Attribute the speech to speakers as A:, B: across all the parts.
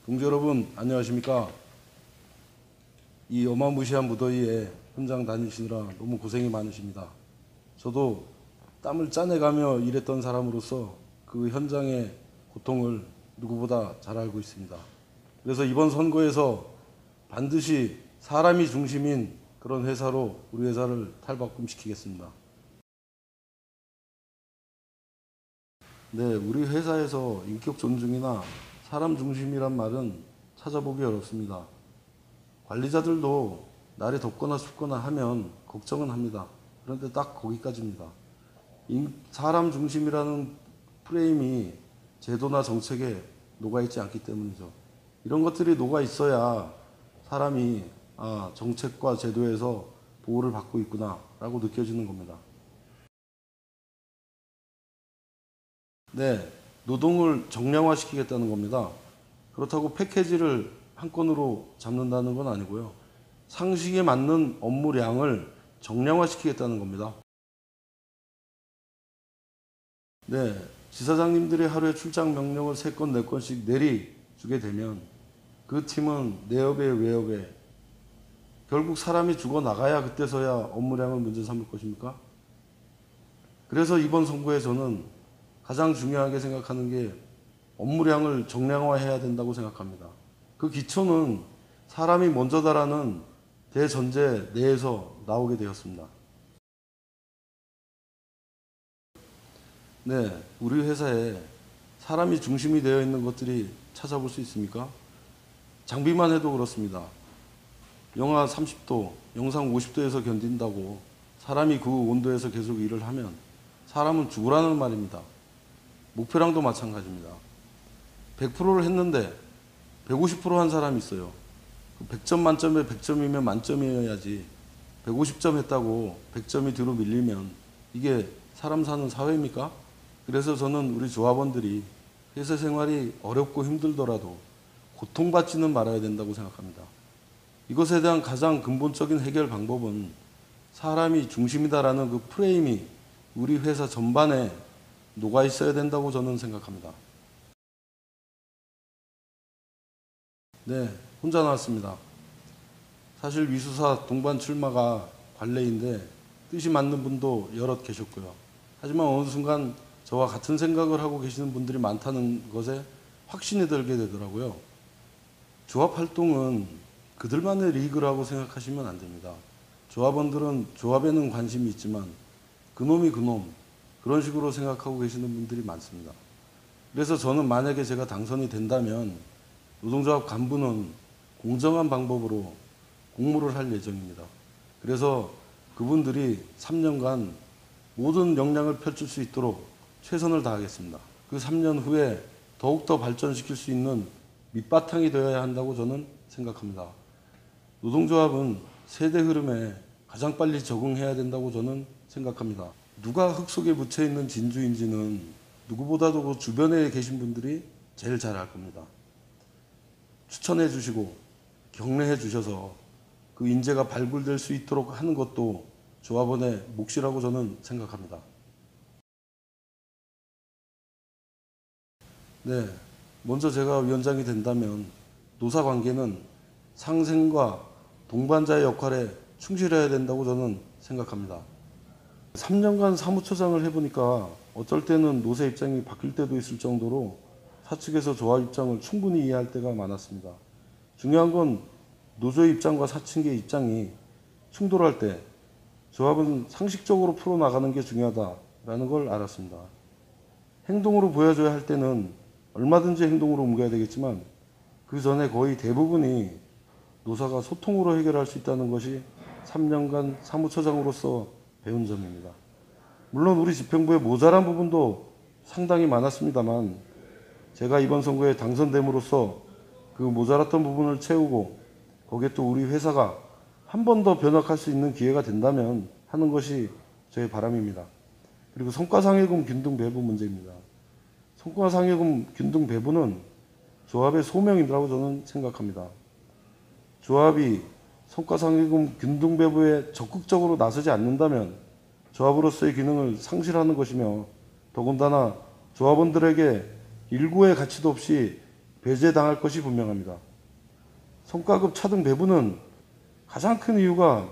A: 동지 여러분 안녕하십니까? 이 어마무시한 무더위에 현장 다니시느라 너무 고생이 많으십니다. 저도 땀을 짜내가며 일했던 사람으로서 그 현장의 고통을 누구보다 잘 알고 있습니다. 그래서 이번 선거에서 반드시 사람이 중심인 그런 회사로 우리 회사를 탈바꿈시키겠습니다. 네, 우리 회사에서 인격 존중이나 사람 중심이란 말은 찾아보기 어렵습니다. 관리자들도 날이 덥거나 춥거나 하면 걱정은 합니다. 그런데 딱 거기까지입니다. 사람 중심이라는 프레임이 제도나 정책에 녹아있지 않기 때문이죠. 이런 것들이 녹아있어야 사람이 정책과 제도에서 보호를 받고 있구나 라고 느껴지는 겁니다. 네, 노동을 정량화시키겠다는 겁니다. 그렇다고 패키지를 한 건으로 잡는다는 건 아니고요. 상식에 맞는 업무량을 정량화시키겠다는 겁니다. 네, 지사장님들이 하루에 출장 명령을 3건, 4건씩 내리주게 되면 그 팀은 내업에 외업에 결국 사람이 죽어나가야 그때서야 업무량을 문제 삼을 것입니까? 그래서 이번 선거에 저는 가장 중요하게 생각하는 게 업무량을 정량화해야 된다고 생각합니다. 그 기초는 사람이 먼저다라는 대전제 내에서 나오게 되었습니다. 네, 우리 회사에 사람이 중심이 되어 있는 것들이 찾아볼 수 있습니까? 장비만 해도 그렇습니다. 영하 30도, 영상 50도에서 견딘다고 사람이 그 온도에서 계속 일을 하면 사람은 죽으라는 말입니다. 목표량도 마찬가지입니다. 100%를 했는데 150%한 사람이 있어요. 100점 만점에 100점이면 만점이어야지 150점 했다고 100점이 뒤로 밀리면 이게 사람 사는 사회입니까? 그래서 저는 우리 조합원들이 회사 생활이 어렵고 힘들더라도 고통받지는 말아야 된다고 생각합니다. 이것에 대한 가장 근본적인 해결 방법은 사람이 중심이다라는 그 프레임이 우리 회사 전반에 녹아 있어야 된다고 저는 생각합니다. 네, 혼자 나왔습니다. 사실 위수사 동반 출마가 관례인데 뜻이 맞는 분도 여럿 계셨고요. 하지만 어느 순간 저와 같은 생각을 하고 계시는 분들이 많다는 것에 확신이 들게 되더라고요. 조합 활동은 그들만의 리그라고 생각하시면 안 됩니다. 조합원들은 조합에는 관심이 있지만 그놈이 그놈 그런 식으로 생각하고 계시는 분들이 많습니다. 그래서 저는 만약에 제가 당선이 된다면 노동조합 간부는 공정한 방법으로 공모를 할 예정입니다. 그래서 그분들이 3년간 모든 역량을 펼칠 수 있도록 최선을 다하겠습니다. 그 3년 후에 더욱더 발전시킬 수 있는 밑바탕이 되어야 한다고 저는 생각합니다. 노동조합은 세대 흐름에 가장 빨리 적응해야 된다고 저는 생각합니다. 누가 흙 속에 묻혀 있는 진주인지는 누구보다도 그 주변에 계신 분들이 제일 잘 알 겁니다. 추천해 주시고 격려해 주셔서 그 인재가 발굴될 수 있도록 하는 것도 조합원의 몫이라고 저는 생각합니다. 네, 먼저 제가 위원장이 된다면 노사관계는 상생과 동반자의 역할에 충실해야 된다고 저는 생각합니다. 3년간 사무처장을 해보니까 어떨 때는 노사 입장이 바뀔 때도 있을 정도로 사측에서 조합 입장을 충분히 이해할 때가 많았습니다. 중요한 건 노조의 입장과 사측의 입장이 충돌할 때 조합은 상식적으로 풀어나가는 게 중요하다라는 걸 알았습니다. 행동으로 보여줘야 할 때는 얼마든지 행동으로 옮겨야 되겠지만 그 전에 거의 대부분이 노사가 소통으로 해결할 수 있다는 것이 3년간 사무처장으로서 배운 점입니다. 물론 우리 집행부의 모자란 부분도 상당히 많았습니다만 제가 이번 선거에 당선됨으로써 그 모자랐던 부분을 채우고 거기에 또 우리 회사가 한 번 더 변혁할 수 있는 기회가 된다면 하는 것이 저의 바람입니다. 그리고 성과상여금 균등 배부 문제입니다. 성과상여금 균등 배부는 조합의 소명이라고 저는 생각합니다. 조합이 성과상여금 균등 배부에 적극적으로 나서지 않는다면 조합으로서의 기능을 상실하는 것이며 더군다나 조합원들에게 일구의 가치도 없이 배제당할 것이 분명합니다. 성과급 차등 배분은 가장 큰 이유가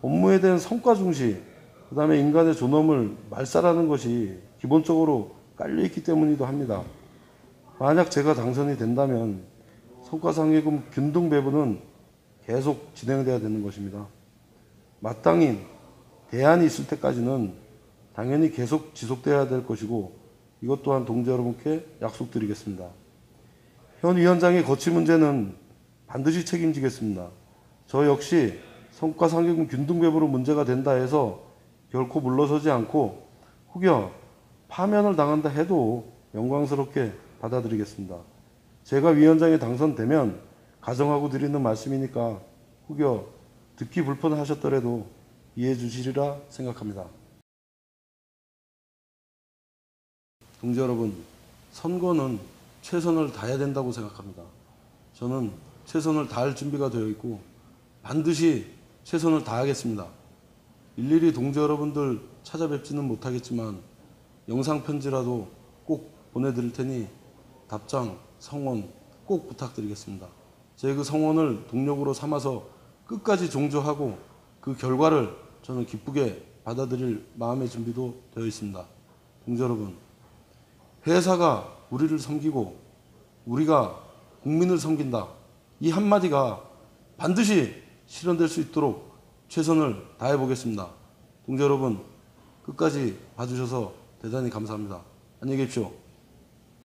A: 업무에 대한 성과 중시, 그 다음에 인간의 존엄을 말살하는 것이 기본적으로 깔려있기 때문이기도 합니다. 만약 제가 당선이 된다면 성과상여금 균등 배분은 계속 진행돼야 되는 것입니다. 마땅히 대안이 있을 때까지는 당연히 계속 지속돼야 될 것이고, 이것 또한 동지 여러분께 약속드리겠습니다. 현 위원장의 거취 문제는 반드시 책임지겠습니다. 저 역시 성과상여금 균등 배분으로 문제가 된다 해서 결코 물러서지 않고 혹여 파면을 당한다 해도 영광스럽게 받아들이겠습니다. 제가 위원장에 당선되면 가정하고 드리는 말씀이니까 혹여 듣기 불편하셨더라도 이해해 주시리라 생각합니다. 동지 여러분, 선거는 최선을 다해야 된다고 생각합니다. 저는 최선을 다할 준비가 되어 있고 반드시 최선을 다하겠습니다. 일일이 동지 여러분들 찾아뵙지는 못하겠지만 영상 편지라도 꼭 보내드릴 테니 답장, 성원 꼭 부탁드리겠습니다. 제 그 성원을 동력으로 삼아서 끝까지 종조하고 그 결과를 저는 기쁘게 받아들일 마음의 준비도 되어 있습니다. 동지 여러분, 회사가 우리를 섬기고 우리가 국민을 섬긴다. 이 한마디가 반드시 실현될 수 있도록 최선을 다해 보겠습니다. 동지 여러분, 끝까지 봐주셔서 대단히 감사합니다. 안녕히 계십시오.